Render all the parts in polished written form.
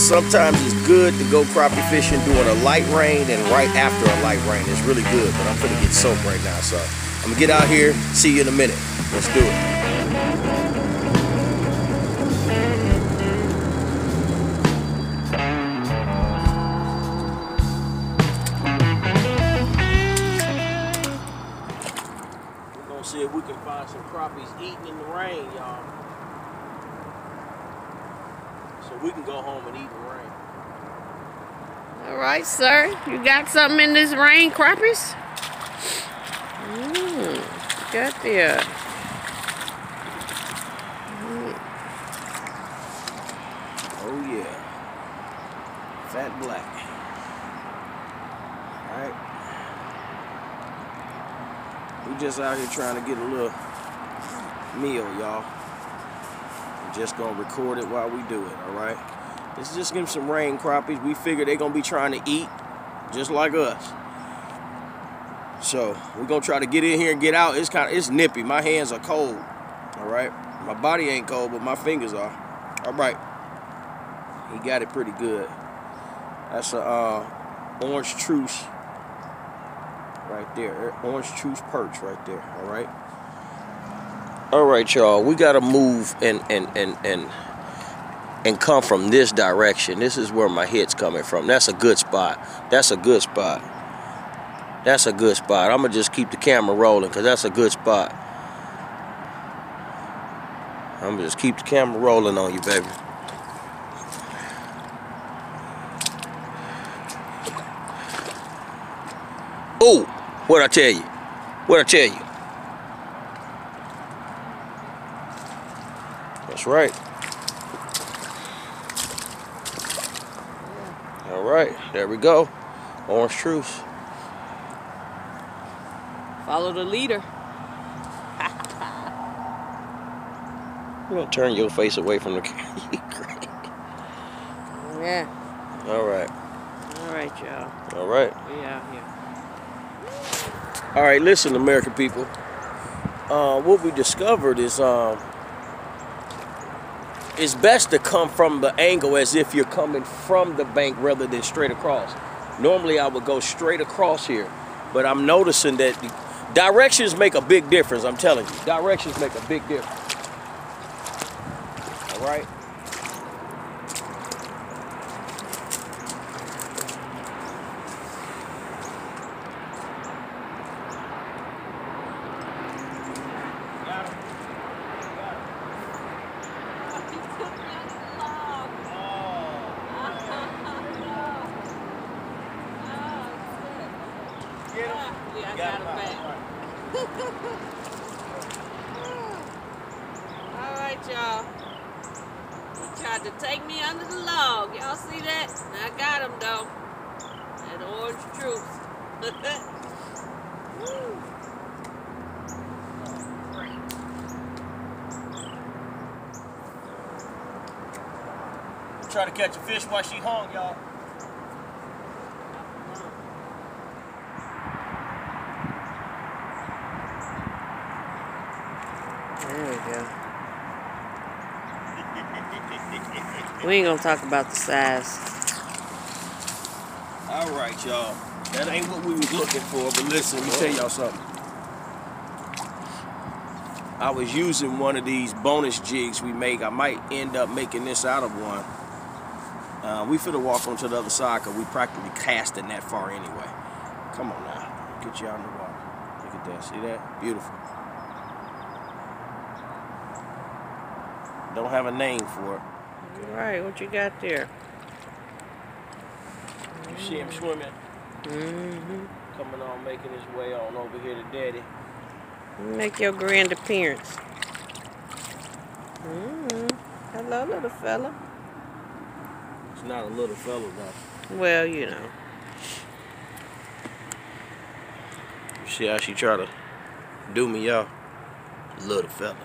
sometimes it's good to go crappie fishing during a light rain and right after a light rain. It's really good, but I'm gonna get soaked right now, so I'm gonna get out here. See you in a minute. Let's do it. We're gonna see if we can find some crappies eating in the rain, y'all. So we can go home and eat in the rain. All right, sir. You got something in this rain, crappies? Got there. Oh yeah. Fat black. Alright. We just out here trying to get a little meal, y'all. We're just gonna record it while we do it, alright? Let's just give them some rain crappies. We figure they're gonna be trying to eat just like us. So we're gonna try to get in here and get out. It's nippy. My hands are cold. Alright. My body ain't cold, but my fingers are. Alright. He got it pretty good. That's a orange truce right there. Orange truce perch right there. Alright. Alright, y'all. We gotta move and come from this direction. This is where my hit's coming from. That's a good spot. That's a good spot. That's a good spot. I'm gonna just keep the camera rolling because that's a good spot. I'm gonna just keep the camera rolling on you, baby. Oh, what'd I tell you? What'd I tell you? That's right. All right, there we go. Orange truce. Follow the leader. You're gonna turn your face away from the camera. Yeah. All right. All right, y'all. All right. We out here. All right, listen, American people. What we discovered is it's best to come from the angle as if you're coming from the bank rather than straight across. Normally, I would go straight across here, but I'm noticing that directions make a big difference. I'm telling you, directions make a big difference. All right. Yeah, I got him back. All right, y'all. He tried to take me under the log. Y'all see that? I got him, though. That orange truce. Try to catch a fish while she hung, y'all. There we go. We ain't gonna talk about the size. All right, y'all. That ain't what we was looking for, but listen, let me tell y'all something. I was using one of these bonus jigs we make. I might end up making this out of one. We finna walk onto the other side because we practically casting that far anyway. Come on now. Get you out in the water. Look at that. See that? Beautiful. Don't have a name for it. All right, what you got there? You see him swimming? Mm-hmm. Coming on, making his way on over here to Daddy. Make your grand appearance. Hello, little fella. It's not a little fella, though. Well, you know. You see how she try to do me, y'all? Little fella.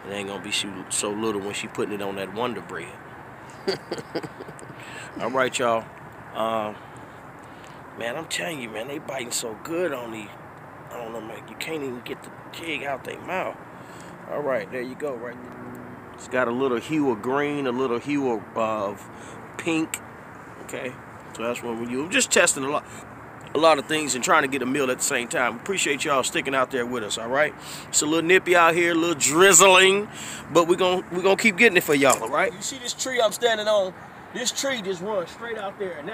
It ain't gonna be so little when she putting it on that Wonder Bread. All right, y'all. Man, I'm telling you, man, they biting so good on these. I don't know, man. You can't even get the jig out their mouth. All right, there you go, right there. It's got a little hue of green, a little hue of pink. Okay, so that's what we use. I'm just testing a lot of things and trying to get a meal at the same time. Appreciate y'all sticking out there with us. All right, it's a little nippy out here, a little drizzling, but we're gonna keep getting it for y'all. All right. You see this tree I'm standing on? This tree just runs straight out there, and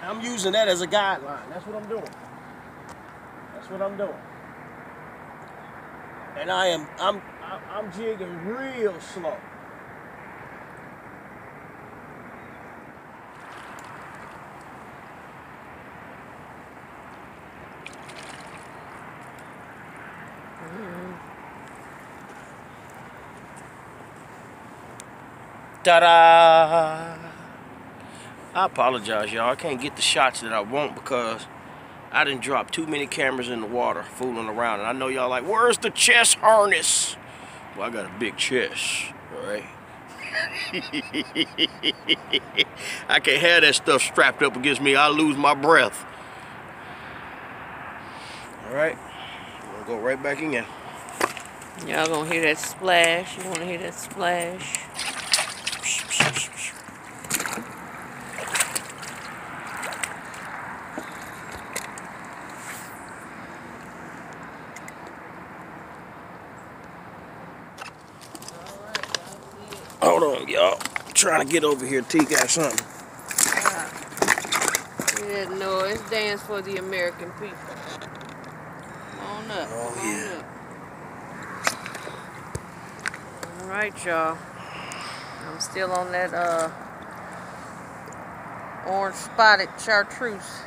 I'm using that as a guideline. That's what I'm doing. That's what I'm doing. And I'm jigging real slow. Ta-da! I apologize, y'all. I can't get the shots that I want because I done dropped too many cameras in the water fooling around. And I know y'all like, where's the chest harness? Well, I got a big chest, all right? I can't have that stuff strapped up against me. I'll lose my breath. All right, I'm gonna go right back in. Y'all gonna hear that splash? You wanna hear that splash? Hold on, y'all. Trying to get over here. T got something. See that noise? Dance for the American people. Come on up. Oh, Come yeah. on up. All right, y'all. I'm still on that orange spotted chartreuse.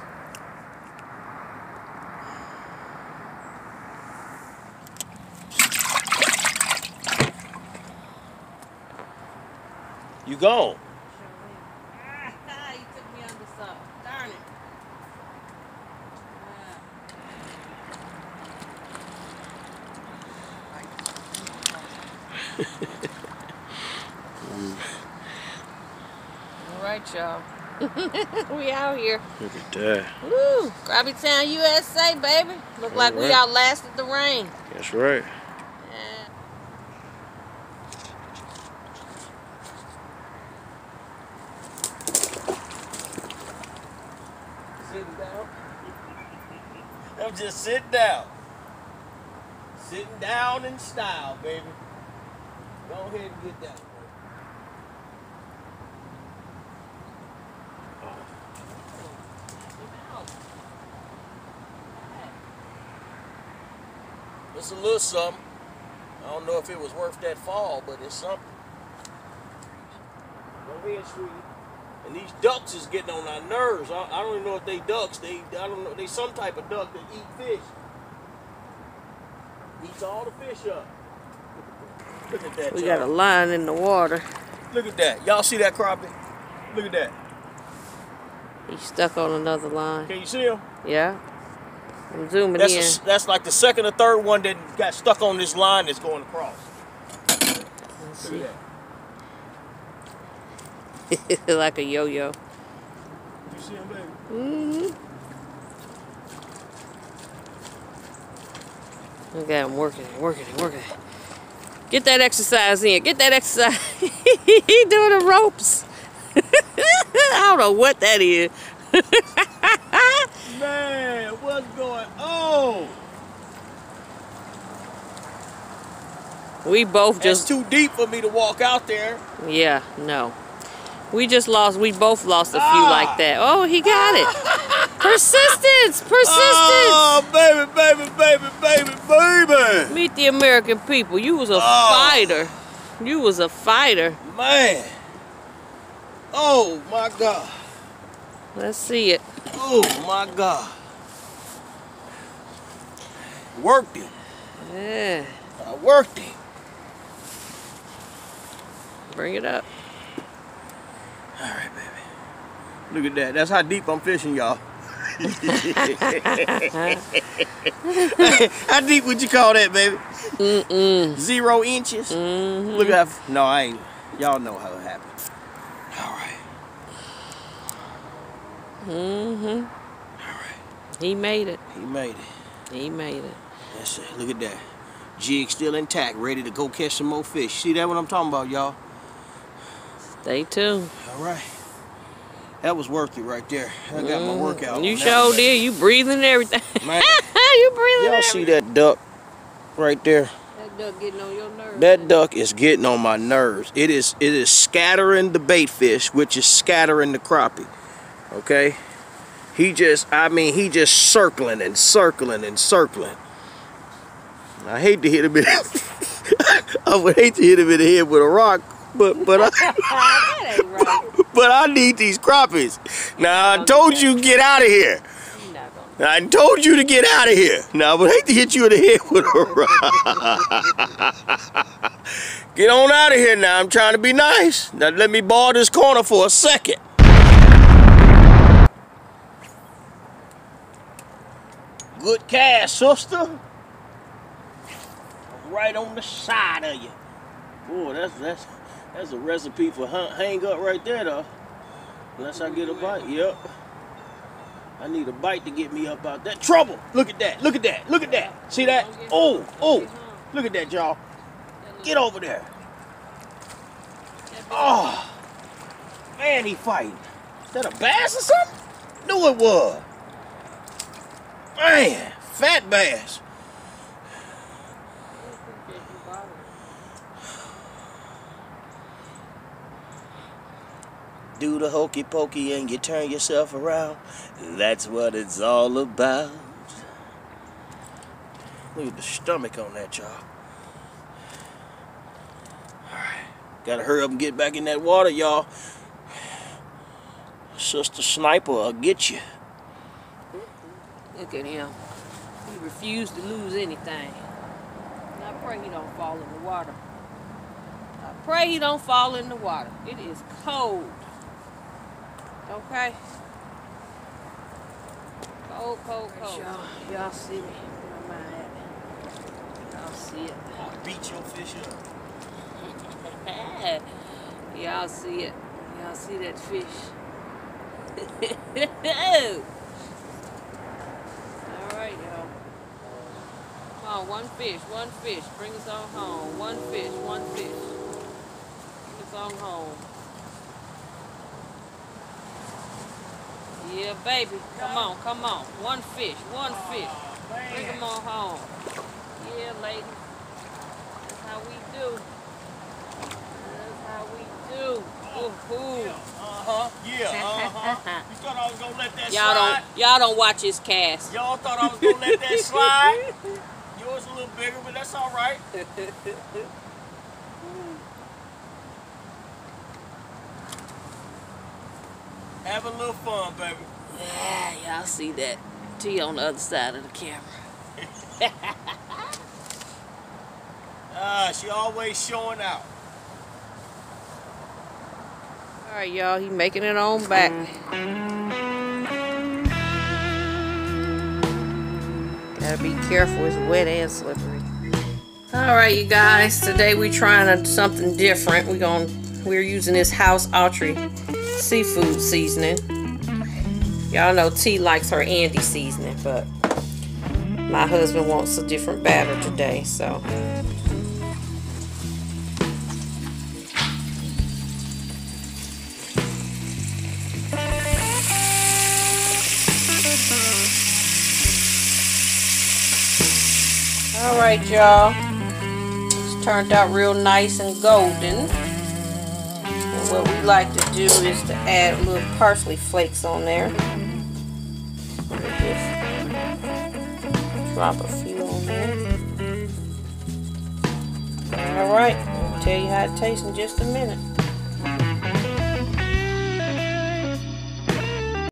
You gone. You took me under something. Darn it. All right, y'all. We out here. Look at that. Woo! Crappie Town, USA, baby. Look like we outlasted the rain. That's right. Sitting down. I'm just sitting down. Sitting down in style, baby. Go ahead and get that. It's a little something. I don't know if it was worth that fall, but it's something. Go ahead, sweetie. And these ducks is getting on our nerves. I don't even know if they ducks. I don't know. They some type of duck that eat fish. Eats all the fish up. Look at that. We got a line in the water. Look at that. Y'all see that crappie? Look at that. He's stuck on another line. Can you see him? Yeah. I'm zooming in. That's like the second or third one that got stuck on this line that's going across. Let's see. Look at that. Like a yo-yo. You see him, baby? Mm-hmm. Look at him working. Get that exercise in. Get that exercise. He doing the ropes. I don't know what that is. Man, what's going on? We both It's just... too deep for me to walk out there. Yeah, no. We both lost a few like that. Oh, he got it. Persistence. Oh, baby. Meet the American people. You was a fighter. You was a fighter. Man. Oh, my God. Let's see it. Oh, my God. Worked him. Yeah. I worked him. Bring it up. All right, baby. Look at that. That's how deep I'm fishing, y'all. How deep would you call that, baby? 0 inches? Look at that. No, I ain't. Y'all know how it happened. All right. All right. He made it. He made it. He made it. That's it. Look at that. Jig still intact, ready to go catch some more fish. See that what I'm talking about, y'all? Stay tuned. All right. That was worth it right there. I got my workout. You sure did. You breathing and everything. Man, you breathing. y'all see that duck right there? That duck getting on your nerves. That duck is getting on my nerves. It is scattering the bait fish, which is scattering the crappie. Okay? He just circling and circling and circling. I hate to hit him in I would hate to hit him in the head with a rock, but That ain't right. but I need these crappies. Now I told you get out of here. I told you to get out of here. Now I would hate to hit you in the head with a rock. Get on out of here now. I'm trying to be nice. Now let me ball this corner for a second. Good cast, sister. Right on the side of you. Oh, that's a recipe for hang up right there, though. Unless I get a bite. Yep. I need a bite to get me up out that trouble. Look at that. Look at that. Look at that. See that? Oh, oh. Look at that, y'all. Get over there. Oh. Man, he fighting. Is that a bass or something? Knew it was. Man, fat bass. Do the hokey pokey and you turn yourself around. That's what it's all about. Look at the stomach on that, y'all. Alright. Gotta hurry up and get back in that water, y'all. Sister Sniper will get you. Look at him. He refused to lose anything. And I pray he don't fall in the water. I pray he don't fall in the water. It is cold. Okay? Cold, cold, cold. Y'all see me. Where am I at? Y'all see it. I'll beat your fish up. Y'all see it. Y'all see that fish. Alright, y'all. Come on, one fish. Bring us on home. One fish. Bring us on home. Yeah, baby. Come on. One fish. Bring them on home. Yeah, lady. That's how we do. Ooh. Yeah, You thought I was gonna let that slide? Y'all don't watch his cast. Y'all thought I was gonna let that slide? Yours a little bigger, but that's all right. Have a little fun, baby. Yeah, y'all see that T on the other side of the camera. She always showing out. Alright, y'all, he making it on back. Gotta be careful, it's wet and slippery. Alright, you guys, today we're trying something different. We're using this House Autry seafood seasoning. Y'all know T likes her Andy seasoning, but my husband wants a different batter today, so. Alright, y'all. It's turned out real nice and golden. And what we like to do is to add a little parsley flakes on there. Just drop a few on there. Alright, I'll tell you how it tastes in just a minute.